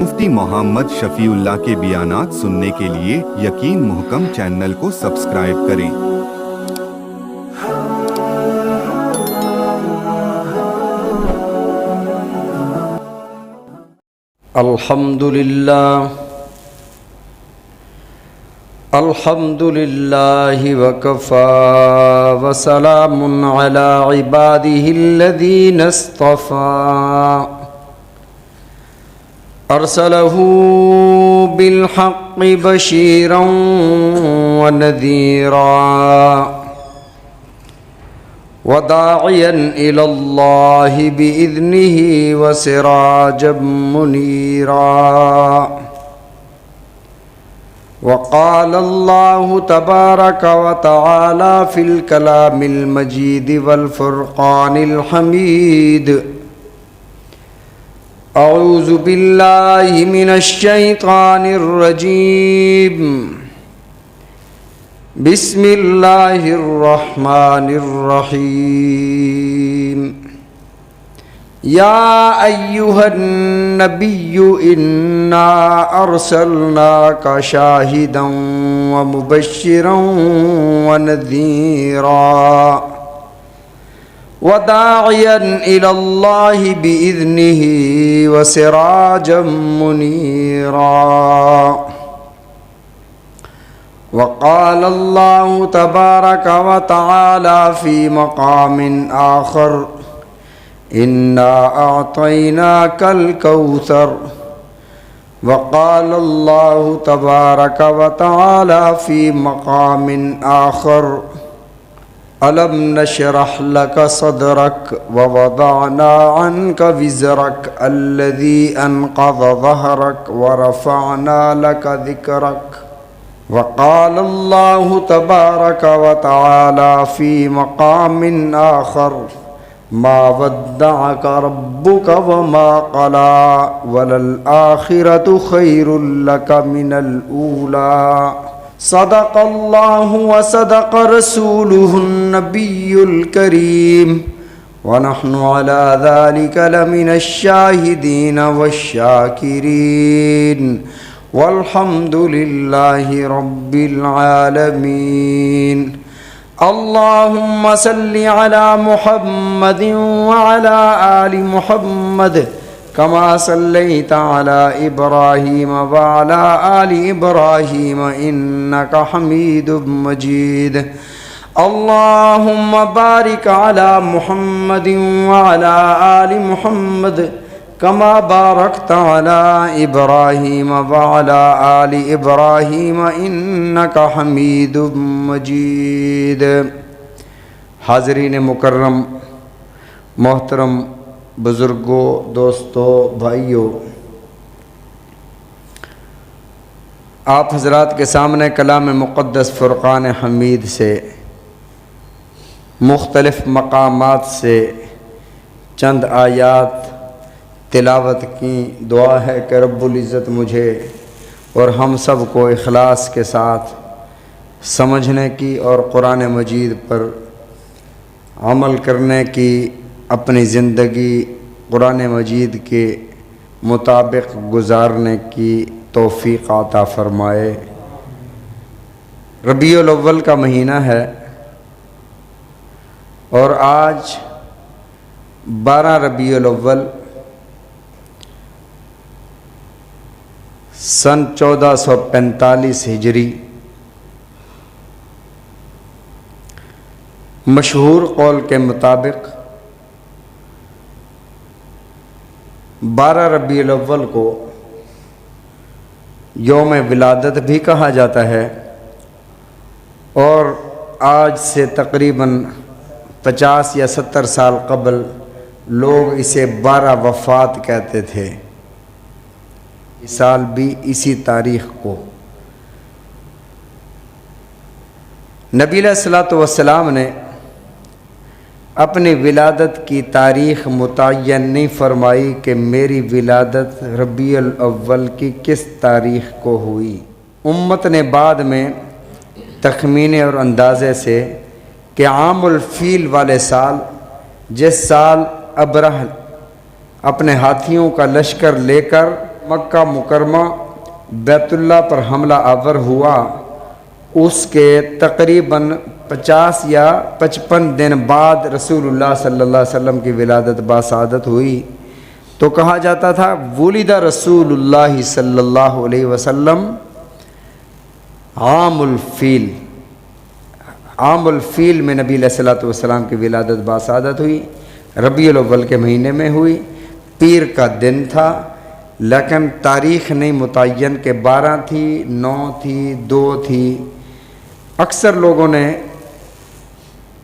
مفتی محمد شفیع اللہ کے بیانات سننے کے لیے یقین محکم چینل کو سبسکرائب کریں۔ الحمدللہ وکفا وسلام علی عباده الذین اصطفا ارسلہ بالحق بشیرا ونذیرا وداعیا الی اللہ بإذنہ وسراجا منیرا۔ وقال الله تبارك وتعالى في الكلام المجيد والفرقان الحميد: أعوذ بالله من الشيطان الرجيم، بسم الله الرحمن الرحيم۔ يا أيها النبي إنا أرسلناك شاهدا ومبشرا ونذيرا وداعيا إلى الله بإذنه وسراجا منيرا۔ وقال الله تبارك وتعالى في مقام آخر: إنا أعطيناك الكوثر۔ وقال الله تبارك وتعالى في مقام آخر: ألم نشرح لك صدرك ووضعنا عنك وزرك الذي أنقض ظهرك ورفعنا لك ذكرك۔ وقال الله تبارك وتعالى في مقام آخر: ما ودعك ربك وما قلى وللآخرة خير لك من الأولى۔ صدق الله وصدق رسوله النبي الكريم، ونحن على ذلك لمن الشاهدين والشاكرين، والحمد لله رب العالمين۔ اللهم صل على محمد وعلى آل محمد كما صليت على إبراهيم وعلى آل إبراهيم إنك حميد مجيد۔ اللهم بارك على محمد وعلى آل محمد كما باركت على إبراهيم وعلى آل إبراهيم إنك حميد مجيد۔ حاضرین مکرم، محترم بزرگوں، دوستوں، بھائیوں، آپ حضرات کے سامنے کلام مقدس فرقان حمید سے مختلف مقامات سے چند آیات تلاوت کی۔ دعا ہے کہ رب العزت مجھے اور ہم سب کو اخلاص کے ساتھ سمجھنے کی اور قرآن مجید پر عمل کرنے کی، اپنی زندگی قرآن مجید کے مطابق گزارنے کی توفیق عطا فرمائے۔ ربیع الاول کا مہینہ ہے اور آج 12 ربیع الاول سن 1445 ہجری، مشہور قول کے مطابق 12 ربیع الاول کو یوم ولادت بھی کہا جاتا ہے، اور آج سے تقریباً 50 یا 70 سال قبل لوگ اسے 12 وفات کہتے تھے۔ اس سال بھی اسی تاریخ کو نبی علیہ الصلوۃ والسلام نے اپنی ولادت کی تاریخ متعین نہیں فرمائی کہ میری ولادت ربیع الاول کی کس تاریخ کو ہوئی۔ امت نے بعد میں تخمینے اور اندازے سے کہ عام الفیل والے سال، جس سال ابرہ اپنے ہاتھیوں کا لشکر لے کر مکہ مکرمہ بیت اللہ پر حملہ آور ہوا، اس کے تقریباً 50 یا 55 دن بعد رسول اللہ صلی اللہ علیہ وسلم کی ولادت باسعادت ہوئی، تو کہا جاتا تھا ولد رسول اللہ صلی اللہ علیہ وسلم عام الفیل، عام الفیل میں نبی علیہ الصلوۃ والسلام کی ولادت باسعادت ہوئی، ربیع الاول کے مہینے میں ہوئی، پیر کا دن تھا، لیکن تاریخ نہیں متعین کہ 12 تھی، 9 تھی، 2 تھی۔ اکثر لوگوں نے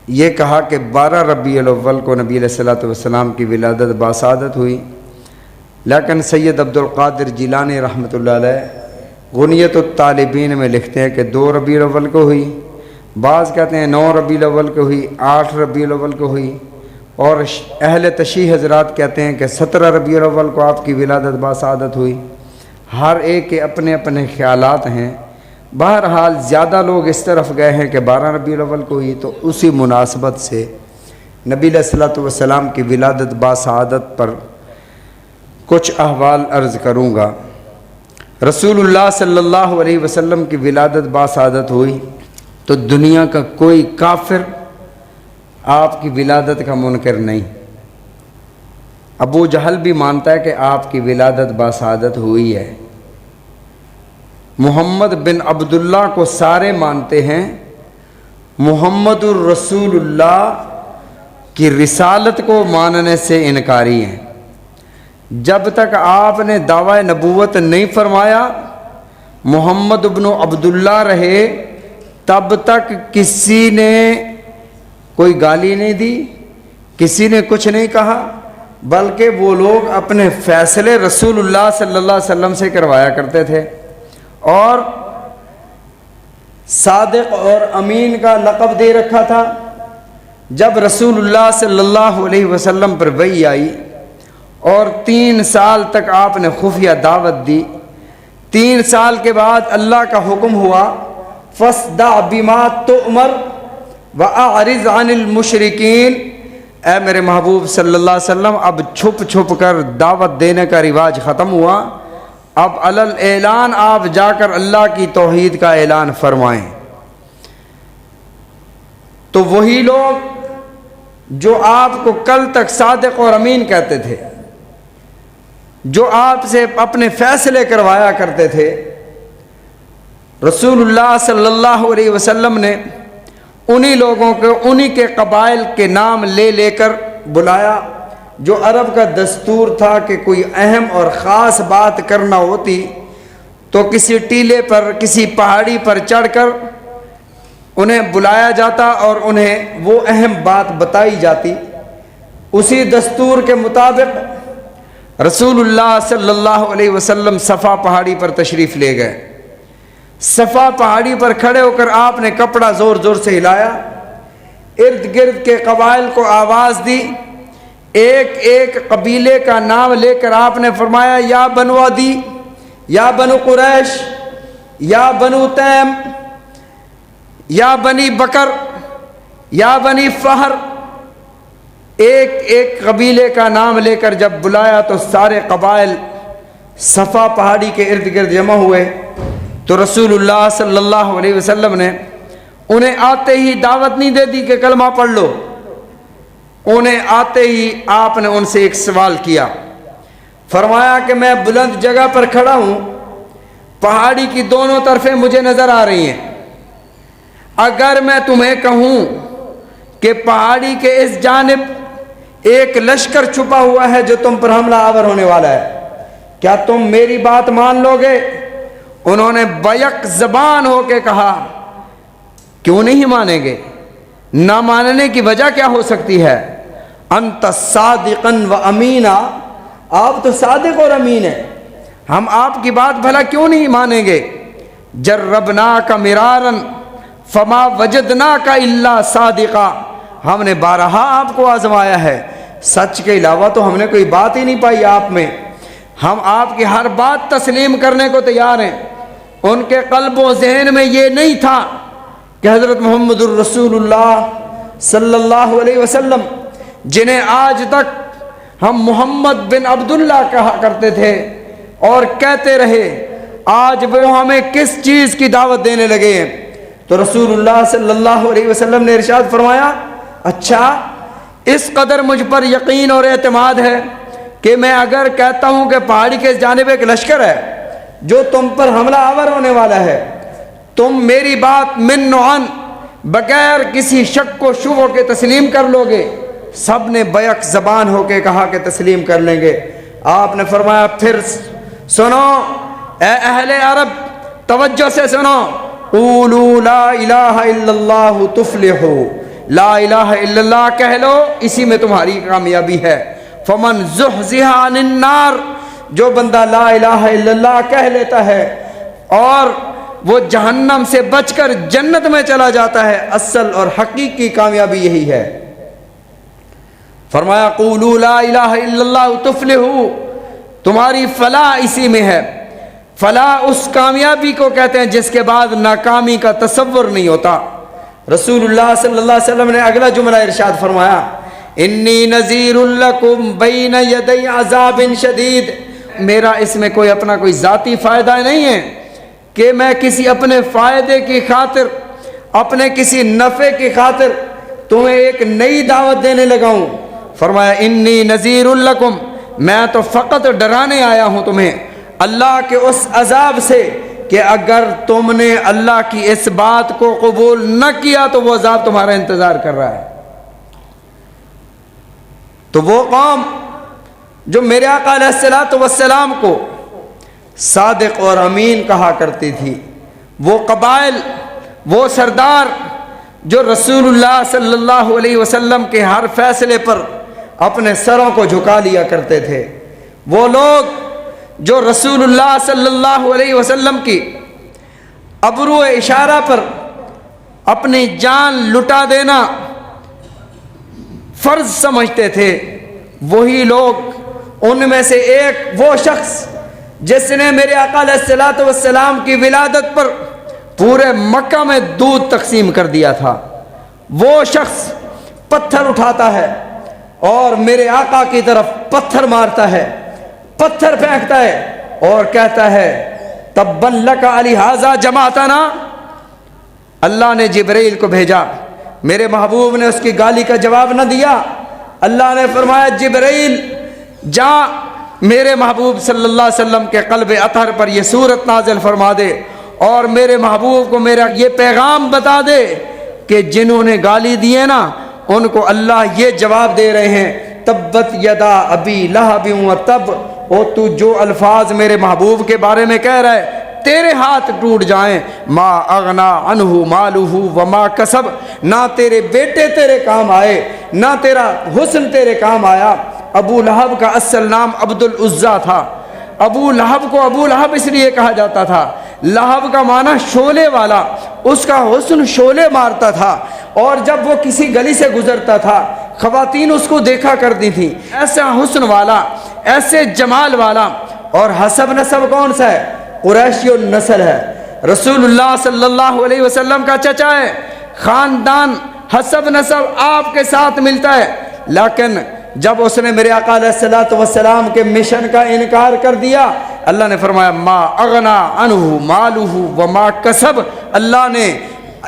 یہ کہا کہ 12 ربیع الاول کو نبی علیہ الصلوۃ والسلام کی ولادت باسعادت ہوئی، لیکن سید عبد القادر جیلانی رحمۃ اللہ علیہ غنیت الطالبین میں لکھتے ہیں کہ 2 ربیع الاول کو ہوئی، بعض کہتے ہیں 9 ربیع الاول کو ہوئی، 8 ربیع الاول کو ہوئی، اور اہل تشیع حضرات کہتے ہیں کہ 17 ربیع الاول کو آپ کی ولادت باسعادت ہوئی۔ ہر ایک کے اپنے اپنے خیالات ہیں، بہرحال زیادہ لوگ اس طرف گئے ہیں کہ 12 ربیع الاول کو ہوئی، تو اسی مناسبت سے نبی علیہ الصلوۃ والسلام کی ولادت باسعادت پر کچھ احوال عرض کروں گا۔ رسول اللہ صلی اللہ علیہ وسلم کی ولادت باسعادت ہوئی تو دنیا کا کوئی کافر آپ کی ولادت کا منکر نہیں۔ ابو جہل بھی مانتا ہے کہ آپ کی ولادت باسعادت ہوئی ہے، محمد بن عبداللہ کو سارے مانتے ہیں، محمد الرسول اللہ کی رسالت کو ماننے سے انکاری ہیں۔ جب تک آپ نے دعویٰ نبوت نہیں فرمایا، محمد بن عبداللہ رہے، تب تک کسی نے کوئی گالی نہیں دی، کسی نے کچھ نہیں کہا، بلکہ وہ لوگ اپنے فیصلے رسول اللہ صلی اللہ علیہ وسلم سے کروایا کرتے تھے، اور صادق اور امین کا لقب دے رکھا تھا۔ جب رسول اللہ صلی اللہ علیہ وسلم پر وحی آئی اور 3 سال تک آپ نے خفیہ دعوت دی، 3 سال کے بعد اللہ کا حکم ہوا فَاصْدَعْ بِمَا تُؤْمَرْ وَأَعْرِضْ عَنِ الْمُشْرِكِينَ، اے میرے محبوب صلی اللہ علیہ وسلم، اب چھپ چھپ کر دعوت دینے کا رواج ختم ہوا، اب علل اعلان آپ جا کر اللہ کی توحید کا اعلان فرمائیں۔ تو وہی لوگ جو آپ کو کل تک صادق اور امین کہتے تھے، جو آپ سے اپنے فیصلے کروایا کرتے تھے، رسول اللہ صلی اللہ علیہ وسلم نے انہی لوگوں کو انہی کے قبائل کے نام لے لے کر بلایا۔ جو عرب کا دستور تھا کہ کوئی اہم اور خاص بات کرنا ہوتی تو کسی ٹیلے پر، کسی پہاڑی پر چڑھ کر انہیں بلایا جاتا اور انہیں وہ اہم بات بتائی جاتی۔ اسی دستور کے مطابق رسول اللہ صلی اللہ علیہ وسلم صفا پہاڑی پر تشریف لے گئے۔ صفا پہاڑی پر کھڑے ہو کر آپ نے کپڑا زور زور سے ہلایا، ارد گرد کے قبائل کو آواز دی، ایک ایک قبیلے کا نام لے کر آپ نے فرمایا یا بنو عدی، یا بنو قریش، یا بنو تیم، یا بنی بکر، یا بنی فہر، ایک ایک قبیلے کا نام لے کر جب بلایا تو سارے قبائل صفا پہاڑی کے ارد گرد جمع ہوئے۔ تو رسول اللہ صلی اللہ علیہ وسلم نے انہیں آتے ہی دعوت نہیں دے دی کہ کلمہ پڑھ لو، انہیں آتے ہی آپ نے ان سے ایک سوال کیا، فرمایا کہ میں بلند جگہ پر کھڑا ہوں، پہاڑی کی دونوں طرفیں مجھے نظر آ رہی ہیں، اگر میں تمہیں کہوں کہ پہاڑی کے اس جانب ایک لشکر چھپا ہوا ہے جو تم پر حملہ آور ہونے والا ہے، کیا تم میری بات مان لو گے؟ انہوں نے بیک زبان ہو کے کہا کیوں نہیں مانیں گے، نہ ماننے کی وجہ کیا ہو سکتی ہے؟ انت صادقا و امینا، آپ تو صادق اور امین ہیں، ہم آپ کی بات بھلا کیوں نہیں مانیں گے؟ جربناک مرارا فما وجدناک الا صادقا، ہم نے بارہا آپ کو آزمایا ہے، سچ کے علاوہ تو ہم نے کوئی بات ہی نہیں پائی آپ میں، ہم آپ کی ہر بات تسلیم کرنے کو تیار ہیں۔ ان کے قلب و ذہن میں یہ نہیں تھا کہ حضرت محمد الرسول اللہ صلی اللہ علیہ وسلم، جنہیں آج تک ہم محمد بن عبداللہ کہا کرتے تھے، اور کہتے رہے آج وہ ہمیں کس چیز کی دعوت دینے لگے ہیں؟ تو رسول اللہ صلی اللہ علیہ وسلم نے ارشاد فرمایا اچھا اس قدر مجھ پر یقین اور اعتماد ہے کہ میں اگر کہتا ہوں کہ پہاڑی کے جانب ایک لشکر ہے جو تم پر حملہ آور ہونے والا ہے، تم میری بات من عن بغیر کسی شک و شبہ کے تسلیم کر لو گے؟ سب نے بیک زبان ہو کے کہا کہ تسلیم کر لیں گے۔ آپ نے فرمایا پھر سنو اے اہل عرب، توجہ سے سنو، قولوا لا الہ الا اللہ تفلحوا، لا الہ الا اللہ کہہ لو، اسی میں تمہاری کامیابی ہے۔ فمن زحزح عن النار، جو بندہ لا الہ الا اللہ کہہ لیتا ہے اور وہ جہنم سے بچ کر جنت میں چلا جاتا ہے، اصل اور حقیقی کامیابی یہی ہے۔ فرمایا قولوا لا الہ الا اللہ تفلحوا، تمہاری فلاح اسی میں ہے۔ فلاح اس کامیابی کو کہتے ہیں جس کے بعد ناکامی کا تصور نہیں ہوتا۔ رسول اللہ صلی اللہ علیہ وسلم نے اگلا جملہ ارشاد فرمایا انی نذیر لکم بین یدی عذاب شدید، میرا اس میں کوئی اپنا کوئی ذاتی فائدہ نہیں ہے کہ میں کسی اپنے فائدے کی خاطر، اپنے کسی نفع کی خاطر تمہیں ایک نئی دعوت دینے لگا ہوں۔ فرمایا انی نذیر لکم، میں تو فقط ڈرانے آیا ہوں تمہیں اللہ کے اس عذاب سے کہ اگر تم نے اللہ کی اس بات کو قبول نہ کیا تو وہ عذاب تمہارا انتظار کر رہا ہے۔ تو وہ قوم جو میرے آقا علیہ الصلوۃ والسلام کو صادق اور امین کہا کرتی تھی، وہ قبائل، وہ سردار جو رسول اللہ صلی اللہ علیہ وسلم کے ہر فیصلے پر اپنے سروں کو جھکا لیا کرتے تھے، وہ لوگ جو رسول اللہ صلی اللہ علیہ وسلم کی ابرو اشارہ پر اپنی جان لٹا دینا فرض سمجھتے تھے، وہی لوگ، ان میں سے ایک وہ شخص جس نے میرے آقا علیہ الصلوۃ والسلام کی ولادت پر پورے مکہ میں دودھ تقسیم کر دیا تھا، وہ شخص پتھر اٹھاتا ہے اور میرے آقا کی طرف پتھر مارتا ہے، پتھر پھینکتا ہے اور کہتا ہے تبا لک لہذا جمعتنا، اللہ نے جبرائیل کو بھیجا، میرے محبوب نے اس کی گالی کا جواب نہ دیا، اللہ نے فرمایا جبرائیل جا میرے محبوب صلی اللہ علیہ وسلم کے قلب اطہر پر یہ سورت نازل فرما دے اور میرے محبوب کو میرا یہ پیغام بتا دے کہ جنہوں نے گالی دی ہے نا ان کو اللہ یہ جواب دے رہے ہیں تبت یدا ابی لہب وتب، او تو جو الفاظ میرے محبوب کے بارے میں کہہ رہا ہے تیرے ہاتھ ٹوٹ جائیں، ما اغنا عنہ مالہ وما کسب، نہ تیرے بیٹے تیرے کام آئے نہ تیرا حسن تیرے کام آیا۔ ابو لہب کا اصل نام عبد العزیٰ تھا، ابو لہب کو ابو لہب اس لیے کہا جاتا تھا، لہب کا معنی شعلے والا، اس کا حسن شعلے مارتا تھا، اور جب وہ کسی گلی سے گزرتا تھا خواتین اس کو دیکھا کرتی تھیں، ایسا حسن والا، ایسے جمال والا۔ اور حسب نسب کون سا ہے؟ قریشی النسل ہے، رسول اللہ صلی اللہ علیہ وسلم کا چچا ہے، خاندان حسب نسب آپ کے ساتھ ملتا ہے، لیکن جب اس نے میرے آقا علیہ الصلوۃ والسلام کے مشن کا انکار کر دیا، اللہ نے فرمایا ما اغنا عنہ مالہ وما کسب، اللہ نے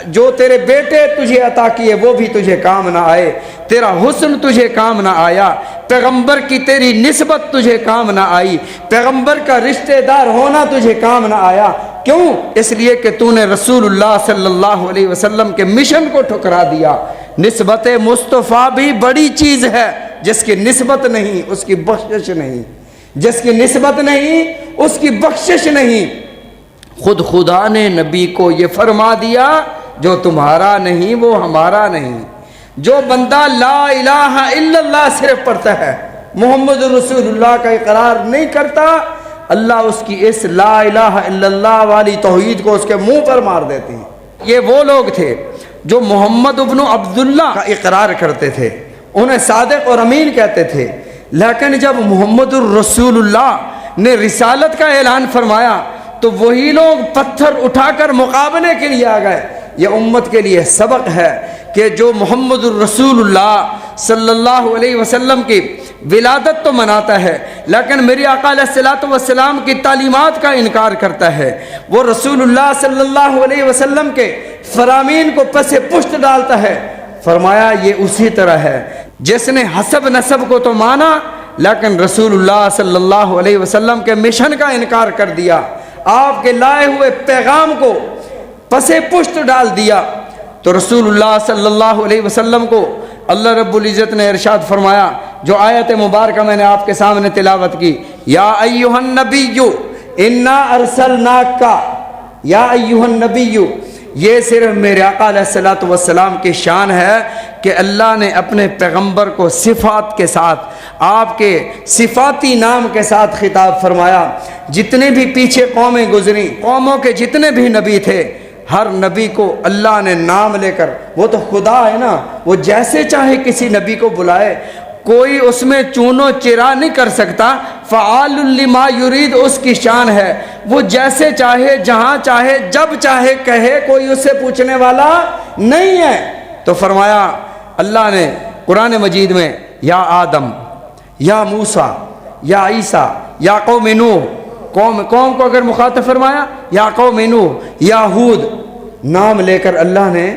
جو تیرے بیٹے تجھے عطا کیے وہ بھی تجھے کام نہ آئے، تیرا حسن تجھے کام نہ آیا، پیغمبر کی تیری نسبت تجھے کام نہ آئی، پیغمبر کا رشتہ دار ہونا تجھے کام نہ آیا۔ کیوں؟ اس لیے کہ تو نے رسول اللہ صلی اللہ علیہ وسلم کے مشن کو ٹھکرا دیا۔ نسبت مصطفیٰ بھی بڑی چیز ہے، جس کی نسبت نہیں اس کی بخشش نہیں، جس کی نسبت نہیں اس کی بخشش نہیں۔ خود خدا نے نبی کو یہ فرما دیا جو تمہارا نہیں وہ ہمارا نہیں۔ جو بندہ لا الہ الا اللہ صرف پڑھتا ہے، محمد رسول اللہ کا اقرار نہیں کرتا، اللہ اس کی اس لا الہ الا اللہ والی توحید کو اس کے منہ پر مار دیتے ہیں۔ یہ وہ لوگ تھے جو محمد ابن عبداللہ کا اقرار کرتے تھے، انہیں صادق اور امین کہتے تھے، لیکن جب محمد الرسول اللہ نے رسالت کا اعلان فرمایا تو وہی لوگ پتھر اٹھا کر مقابلے کے لیے آ گئے۔ یہ امت کے لیے سبق ہے کہ جو محمد الرسول اللہ صلی اللہ علیہ وسلم کی ولادت تو مناتا ہے لیکن میری آقا علیہ الصلوۃ والسلام کی تعلیمات کا انکار کرتا ہے، وہ رسول اللہ صلی اللہ علیہ وسلم کے فرامین کو پس پشت ڈالتا ہے۔ فرمایا یہ اسی طرح ہے جس نے حسب نسب کو تو مانا لیکن رسول اللہ صلی اللہ علیہ وسلم کے مشن کا انکار کر دیا، آپ کے لائے ہوئے پیغام کو پس پشت ڈال دیا۔ تو رسول اللہ صلی اللہ علیہ وسلم کو اللہ رب العزت نے ارشاد فرمایا، جو آیت مبارکہ میں نے آپ کے سامنے تلاوت کی، یا ایھا النبی انا ارسلناک، یا ایھا النبی، یہ صرف میرے آقا علیہ الصلوۃ والسلام کی شان ہے کہ اللہ نے اپنے پیغمبر کو صفات کے ساتھ، آپ کے صفاتی نام کے ساتھ خطاب فرمایا۔ جتنے بھی پیچھے قومیں گزری، قوموں کے جتنے بھی نبی تھے، ہر نبی کو اللہ نے نام لے کر، وہ تو خدا ہے نا، وہ جیسے چاہے کسی نبی کو بلائے، کوئی اس میں چونو چرا نہیں کر سکتا، فعال لما یرید اس کی شان ہے، وہ جیسے چاہے جہاں چاہے جب چاہے کہے، کوئی اس سے پوچھنے والا نہیں ہے۔ تو فرمایا اللہ نے قرآن مجید میں، یا آدم، یا موسیٰ، یا عیسیٰ، یا قوم نوح، قوم کو اگر مخاطب فرمایا، یا قوم نوح، یا ہود، نام لے کر اللہ نے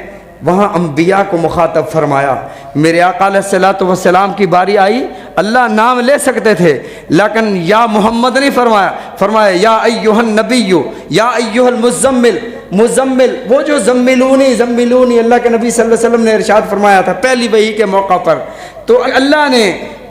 وہاں انبیاء کو مخاطب فرمایا۔ میرے آقا علیہ الصلوۃ والسلام کی باری آئی، اللہ نام لے سکتے تھے لیکن یا محمد نہیں فرمایا، فرمایا یا ایھا النبی، یا ایھا المزمل، مزمل، وہ جو زملونی زملونی اللہ کے نبی صلی اللہ علیہ وسلم نے ارشاد فرمایا تھا پہلی وحی کے موقع پر، تو اللہ نے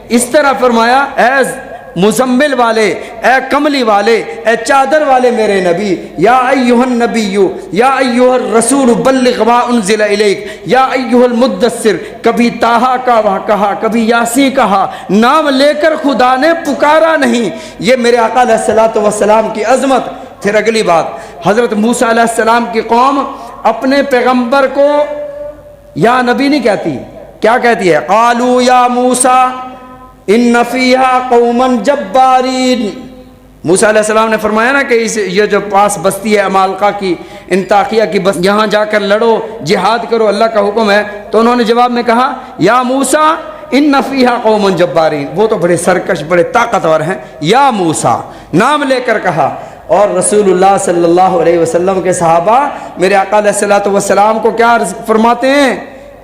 اس طرح فرمایا، اے مزمل والے، اے کملی والے، اے چادر والے میرے نبی، یا ایھا النبی، یا ایھا الرسول بلغ ما انزل الیک، یا ایھا المدثر، کبھی طٰہٰ کا کہا، کبھی یاسین کہا، نام لے کر خدا نے پکارا نہیں۔ یہ میرے آقا علیہ الصلوۃ والسلام کی عظمت۔ پھر اگلی بات، حضرت موسیٰ علیہ السلام کی قوم اپنے پیغمبر کو یا نبی نہیں کہتی، کیا کہتی ہے؟ قالوا یا موسیٰ ان فیہا قوما جبارین۔ موسیٰ علیہ السلام نے فرمایا نا کہ یہ جو پاس بستی ہے عمالقہ کی، انطاکیہ کی بستی، یہاں جا کر لڑو، جہاد کرو، اللہ کا حکم ہے۔ تو انہوں نے جواب میں کہا، یا موسیٰ ان فیہا قوما جبارین، وہ تو بڑے سرکش، بڑے طاقتور ہیں، یا موسیٰ، نام لے کر کہا۔ اور رسول اللہ صلی اللہ علیہ وسلم کے صحابہ میرے آقا علیہ الصلوۃ والسلام کو کیا فرماتے ہیں؟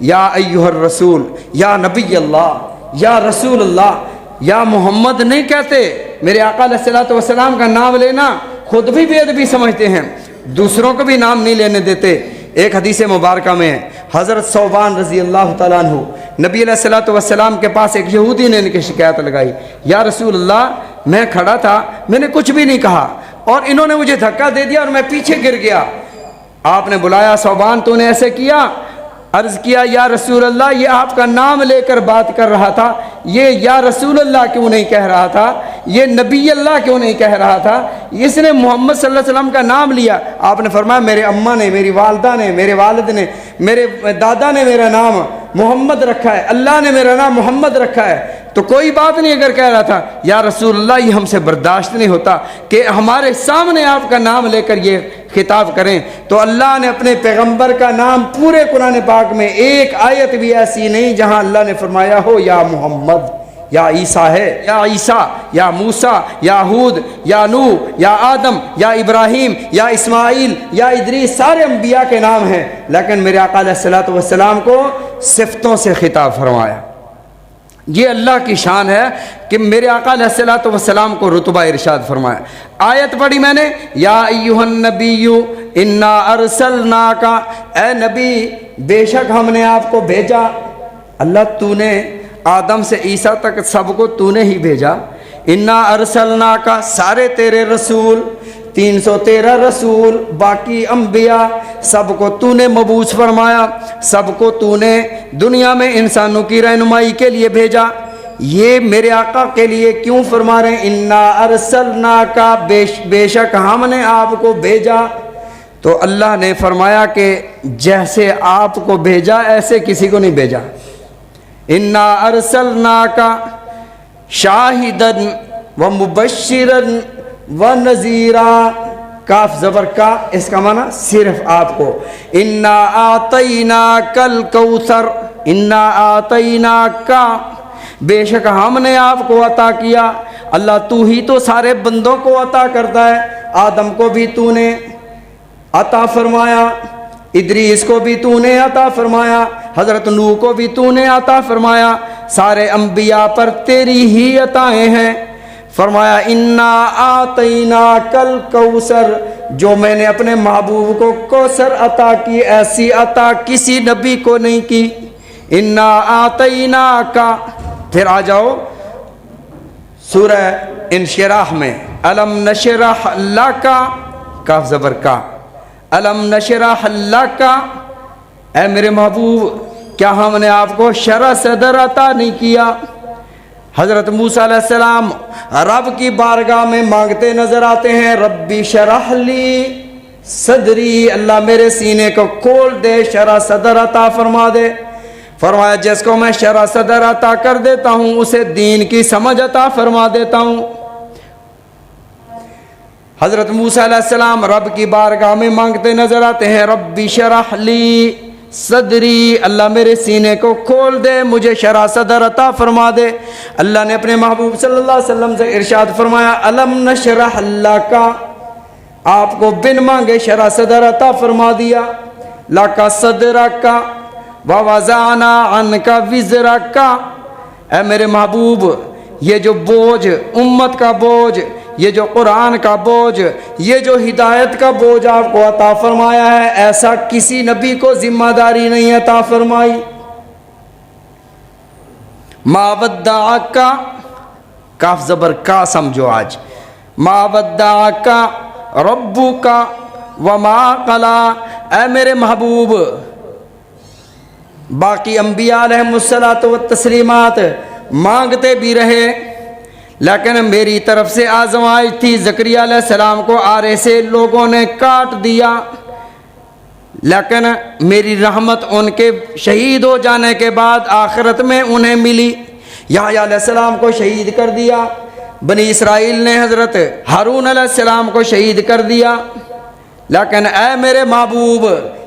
یا ایھا الرسول، یا نبی اللہ، یا رسول اللہ، یا محمد نہیں کہتے۔ میرے آقا علیہ الصلوۃ والسلام کا نام لینا خود بھی بے ادبی سمجھتے ہیں، دوسروں کو بھی نام نہیں لینے دیتے۔ ایک حدیث مبارکہ میں حضرت ثوبان رضی اللہ تعالیٰ عنہ نبی علیہ الصلوۃ والسلام کے پاس ایک یہودی نے ان کی شکایت لگائی، یا رسول اللہ میں کھڑا تھا، میں نے کچھ بھی نہیں کہا اور انہوں نے مجھے دھکا دے دیا اور میں پیچھے گر گیا۔ آپ نے بلایا، ثوبان تو نے ایسے کیا؟ عرض کیا، یا رسول اللہ یہ آپ کا نام لے کر بات کر رہا تھا، یہ یا رسول اللہ کیوں نہیں کہہ رہا تھا، یہ نبی اللہ کیوں نہیں کہہ رہا تھا، اس نے محمد صلی اللہ علیہ وسلم کا نام لیا۔ آپ نے فرمایا میرے اماں نے، میری والدہ نے، میرے والد نے، میرے دادا نے میرا نام محمد رکھا ہے، اللہ نے میرا نام محمد رکھا ہے، تو کوئی بات نہیں اگر کہہ رہا تھا یا رسول اللہ یہ ہم سے برداشت نہیں ہوتا کہ ہمارے سامنے آپ کا نام لے کر یہ خطاب کریں۔ تو اللہ نے اپنے پیغمبر کا نام پورے قرآن پاک میں ایک آیت بھی ایسی نہیں جہاں اللہ نے فرمایا ہو یا محمد، یا عیسیٰ ہے، یا عیسیٰ، یا موسیٰ، یا ہود، یا نوح، یا آدم، یا ابراہیم، یا اسماعیل، یا ادریس، سارے انبیاء کے نام ہیں، لیکن میرے آقا علیہ الصلوۃ والسلام کو صفتوں سے خطاب فرمایا۔ یہ اللہ کی شان ہے کہ میرے آقا علیہ الصلوۃ والسلام کو رتبہ ارشاد فرمایا۔ آیت پڑھی میں نے، یا ایھا النبی انا ارسلناک، اے نبی بے شک ہم نے آپ کو بھیجا۔ اللہ تو نے آدم سے عیسیٰ تک سب کو تو نے ہی بھیجا۔ انا ارسلناک، سارے تیرے رسول، 313 رسول، باقی انبیاء سب کو تو نے مبعوث فرمایا، سب کو تو نے دنیا میں انسانوں کی رہنمائی کے لیے بھیجا۔ یہ میرے آقا کے لیے کیوں فرما رہے ہیں انا ارسلناک، بے شک ہم نے آپ کو بھیجا؟ تو اللہ نے فرمایا کہ جیسے آپ کو بھیجا ایسے کسی کو نہیں بھیجا۔ انا ارسلناک شاہدا ومبشرا ونذیرا، کاف زبر کا، اس کا معنی صرف آپ کو۔ انا اعطیناک الکوثر، انا اعطیناک، بے شک ہم نے آپ کو عطا کیا۔ اللہ تو ہی تو سارے بندوں کو عطا کرتا ہے۔ آدم کو بھی تو نے عطا فرمایا، ادریس کو بھی تو نے عطا فرمایا، حضرت نوح کو بھی تو نے عطا فرمایا، سارے انبیاء پر تیری ہی عطائیں ہیں۔ فرمایا انا آتینا کل کوثر، جو میں نے اپنے محبوب کو کوثر عطا کی ایسی عطا کسی نبی کو نہیں کی۔ انا آتینا کا، پھر آ جاؤ سورہ انشراح میں، الم نشرح لک، کاف زبر کا، الم نشرح لک، اے میرے محبوب کیا ہم نے آپ کو شرح صدر عطا نہیں کیا؟ حضرت موسیٰ علیہ السلام رب کی بارگاہ میں مانگتے نظر آتے ہیں، ربی شرح لی صدری، اللہ میرے سینے کو کھول دے، شرح صدر عطا فرما دے۔ فرمایا جس کو میں شرح صدر عطا کر دیتا ہوں اسے دین کی سمجھ عطا فرما دیتا ہوں۔ حضرت موسیٰ علیہ السلام رب کی بارگاہ میں مانگتے نظر آتے ہیں، ربی شرح لی صدری، اللہ میرے سینے کو کھول دے، مجھے شرح صدر عطا فرما دے۔ اللہ نے اپنے محبوب صلی اللہ علیہ وسلم سے ارشاد فرمایا الم نشرح لک، آپ کو بن مانگے شرح صدر عطا فرما دیا۔ لک صدرک ووضعنا عنک وزرک، اے میرے محبوب یہ جو بوجھ، امت کا بوجھ، یہ جو قرآن کا بوجھ، یہ جو ہدایت کا بوجھ آپ کو عطا فرمایا ہے، ایسا کسی نبی کو ذمہ داری نہیں عطا فرمائی۔ ما ودعک، کاف زبر کا سمجھو آج، ما ودعک ربک وما قلی، اے میرے محبوب باقی انبیاء علیہم الصلاۃ والتسلیمات مانگتے بھی رہے، لیکن میری طرف سے آزمائش تھی۔ زکریا علیہ السلام کو آرے سے لوگوں نے کاٹ دیا، لیکن میری رحمت ان کے شہید ہو جانے کے بعد آخرت میں انہیں ملی۔ یحییٰ علیہ السلام کو شہید کر دیا، بنی اسرائیل نے حضرت ہارون علیہ السلام کو شہید کر دیا، لیکن اے میرے محبوب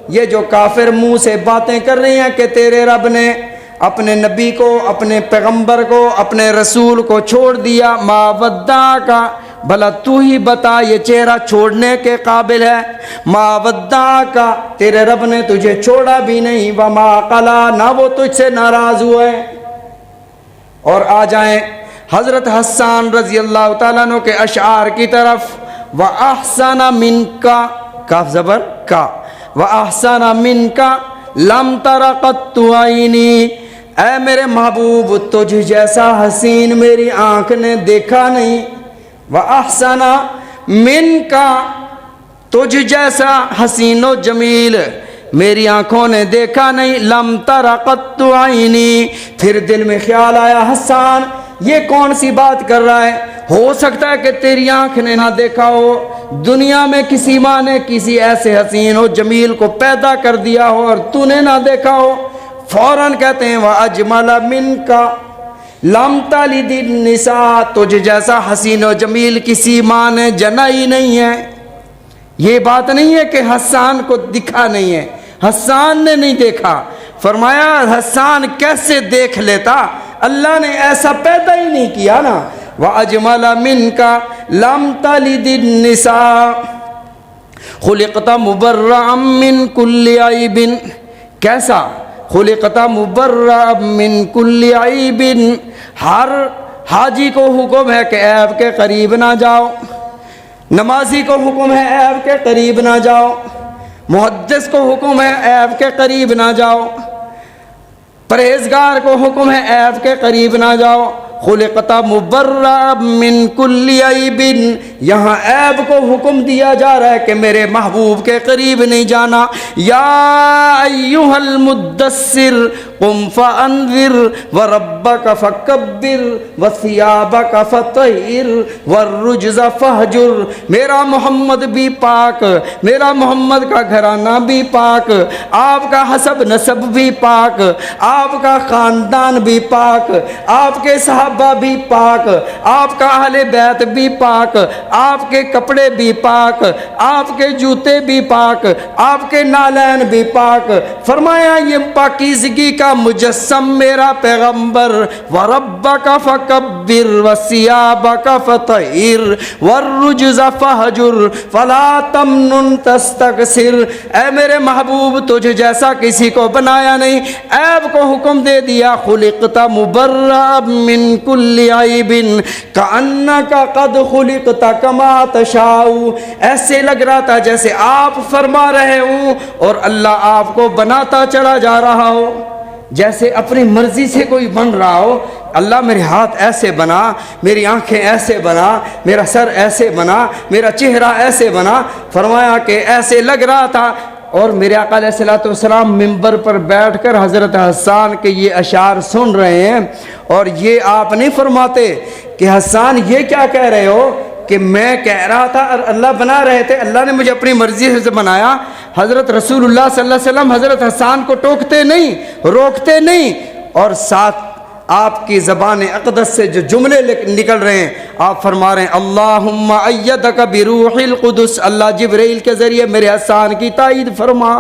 یہ جو کافر منہ سے باتیں کر رہی ہیں کہ تیرے رب نے اپنے نبی کو، اپنے پیغمبر کو، اپنے رسول کو چھوڑ دیا، ما ودعک، بھلا تو ہی بتا یہ چہرہ چھوڑنے کے قابل ہے؟ ما ودعک، تیرے رب نے تجھے چھوڑا بھی نہیں، وما قلی، نہ وہ تجھ سے ناراض ہوئے۔ اور آ جائیں حضرت حسان رضی اللہ تعالیٰ عنہ کے اشعار کی طرف، وَأَحْسَنَ مِنْكَ، کاف زبر کا، وَأَحْسَنَ مِنْكَ لَمْ تَرَ قَطُّ عَيْنِي، اے میرے محبوب تجھ جیسا حسین میری آنکھ نے دیکھا نہیں۔ وَأَحْسَنَ مِنْكَ، تجھ جیسا حسین و جمیل میری آنکھوں نے دیکھا نہیں۔ لَمْ تَرَ قَطُّ عَيْنِي، پھر دل میں خیال آیا حسان یہ کون سی بات کر رہا ہے؟ ہو سکتا ہے کہ تیری آنکھ نے نہ دیکھا ہو، دنیا میں کسی ماں نے کسی ایسے حسین و جمیل کو پیدا کر دیا ہو اور تو نے نہ دیکھا ہو۔ فوراً کہتے ہیں وَأَجْمَلَ مِنْكَ لَمْ تَلِدِ النِّسَاء، تجھ جیسا حسین و جمیل کسی ماں نے جنا ہی نہیں ہے۔ یہ بات نہیں ہے کہ حسان کو دکھا نہیں ہے، حسان نے نہیں دیکھا۔ فرمایا حسان کیسے دیکھ لیتا، اللہ نے ایسا پیدا ہی نہیں کیا نا۔ وَأَجْمَلَ مِنْكَ لَمْ تَلِدِ النِّسَاء خُلِقْتَ مُبَرَّأً مِّن كُلِّ عَيْبٍ، کیسا؟ خُلِقْتَ مُبَرَّأً مِّن كُلِّ عَيْبٍ، ہر حاجی کو حکم ہے کہ عیب کے قریب نہ جاؤ، نمازی کو حکم ہے عیب کے قریب نہ جاؤ، محدث کو حکم ہے عیب کے قریب نہ جاؤ، پرہیزگار کو حکم ہے عیب کے قریب نہ جاؤ۔ خلقت مبرأ من کل عیب، یہاں عیب کو حکم دیا جا رہا ہے کہ میرے محبوب کے قریب نہیں جانا۔ یا ایھا المدثر قم فانذر وربک فکبر وثیابک فطہر والرجز فہجر، میرا محمد بھی پاک، میرا محمد کا گھرانہ بھی پاک، آپ کا حسب نسب بھی پاک، آپ کا خاندان بھی پاک، آپ کے صحابہ صحابہ بھی پاک، آپ کا اہل بیت بھی پاک، آپ کے کپڑے بھی پاک، آپ کے جوتے بھی پاک، آپ کے نالین بھی پاک۔ فرمایا یہ پاکیزگی کا مجسم میرا پیغمبر، وَرَبَّكَ فَكَبِّرْ وَثِيَابَكَ فَطَهِّرْ وَالرُّجْزَ فَاهْجُرْ فَلَا تَمْنُنْ تَسْتَكْثِرْ۔ اے میرے محبوب تجھ جیسا کسی کو بنایا نہیں، عیب کو حکم دے دیا، خلقت مبرأ من کل عیب کأنک قد خلقت کما تشاء۔ ایسے لگ رہا تھا جیسے آپ فرما رہے ہوں اور اللہ آپ کو بناتا چلا جا رہا ہو، جیسے اپنی مرضی سے کوئی بن رہا ہو۔ اللہ میرے ہاتھ ایسے بنا، میری آنکھیں ایسے بنا، میرا سر ایسے بنا، میرا چہرہ ایسے بنا۔ فرمایا کہ ایسے لگ رہا تھا۔ اور میرے آقا علیہ الصلوۃ والسلام منبر پر بیٹھ کر حضرت حسان کے یہ اشعار سن رہے ہیں، اور یہ آپ نہیں فرماتے کہ حسان یہ کیا کہہ رہے ہو کہ میں کہہ رہا تھا اور اللہ بنا رہے تھے، اللہ نے مجھے اپنی مرضی سے بنایا۔ حضرت رسول اللہ صلی اللہ علیہ وسلم حضرت حسان کو ٹوکتے نہیں، روکتے نہیں، اور ساتھ آپ کی زبان اقدس سے جو جملے نکل رہے ہیں آپ فرما رہے ہیں اللہم ایدک بروح القدس، اللہ جبرائیل کے ذریعے میرے حسان کی تائید فرما۔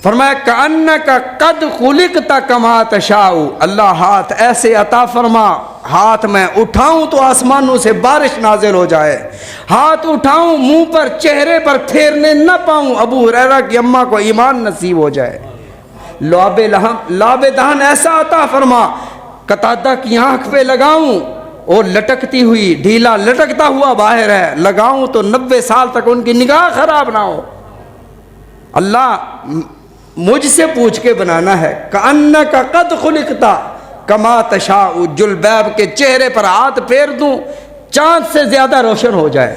فرمایا کأنک قد خلقت کما تشاء، اللہ ہاتھ ایسے عطا فرما، ہاتھ میں اٹھاؤں تو آسمانوں سے بارش نازل ہو جائے، ہاتھ اٹھاؤں منہ پر چہرے پر پھیرنے نہ پاؤں، ابو ہریرہ کی اماں کو ایمان نصیب ہو جائے، لاب دہن ایسا عطا فرما، قتادہ کی آنکھ پہ لگاؤں اور لٹکتی ہوئی ڈھیلا لٹکتا ہوا باہر ہے، لگاؤں تو 90 سال تک ان کی نگاہ خراب نہ ہو۔ اللہ مجھ سے پوچھ کے بنانا ہے، کأنک قد خلقت کما تشاء، جلبیب کے چہرے پر ہاتھ پھیر دوں چاند سے زیادہ روشن ہو جائے۔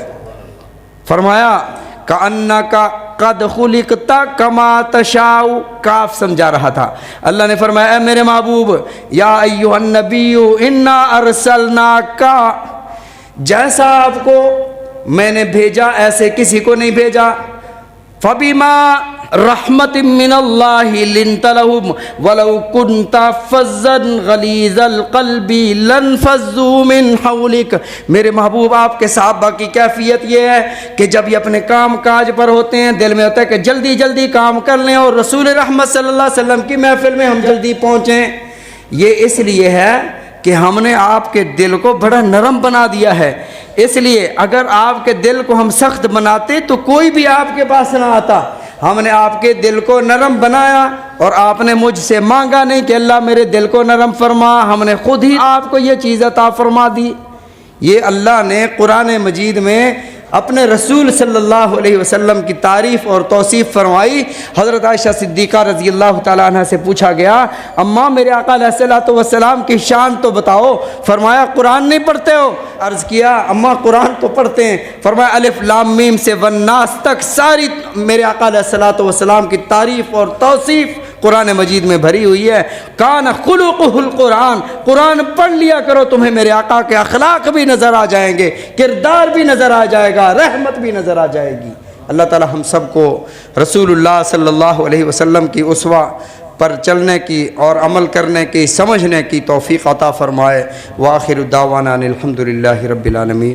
فرمایا کأنک قد خلقت کما تشاء، کاف سمجھا رہا تھا۔ اللہ نے فرمایا اے میرے محبوب یا ایھا النبی انا ارسلناک، جیسا آپ کو میں نے بھیجا ایسے کسی کو نہیں بھیجا، فبما رحمت من اللہ لنت لہم ولو کنت فظا غلیظ القلب لانفضوا من حولک۔ میرے محبوب آپ کے صحابہ کی کیفیت یہ ہے کہ جب یہ اپنے کام کاج پر ہوتے ہیں دل میں ہوتا ہے کہ جلدی جلدی کام کر لیں اور رسول رحمت صلی اللہ علیہ وسلم کی محفل میں ہم جلدی پہنچیں۔ یہ اس لیے ہے کہ ہم نے آپ کے دل کو بڑا نرم بنا دیا ہے، اس لیے اگر آپ کے دل کو ہم سخت بناتے تو کوئی بھی آپ کے پاس نہ آتا۔ ہم نے آپ کے دل کو نرم بنایا اور آپ نے مجھ سے مانگا نہیں کہ اللہ میرے دل کو نرم فرما، ہم نے خود ہی آپ کو یہ چیز عطا فرما دی۔ یہ اللہ نے قرآن مجید میں اپنے رسول صلی اللہ علیہ وسلم کی تعریف اور توصیف فرمائی۔ حضرت عائشہ صدیقہ رضی اللہ تعالیٰ عنہ سے پوچھا گیا اماں میرے آقا علیہ الصلوۃ والسلام کی شان تو بتاؤ، فرمایا قرآن نہیں پڑھتے ہو؟ عرض کیا اماں قرآن تو پڑھتے ہیں، فرمایا الف لام میم سے والناس تک ساری میرے آقا علیہ الصلوۃ والسلام کی تعریف اور توصیف قرآن مجید میں بھری ہوئی ہے۔ کان خلقہ القرآن، قرآن پڑھ لیا کرو، تمہیں میرے آقا کے اخلاق بھی نظر آ جائیں گے، کردار بھی نظر آ جائے گا، رحمت بھی نظر آ جائے گی۔ اللہ تعالی ہم سب کو رسول اللہ صلی اللہ علیہ وسلم کی اسوہ پر چلنے کی اور عمل کرنے کی، سمجھنے کی توفیق عطا فرمائے۔ وآخر دعوانا ان الحمد للہ رب العالمین۔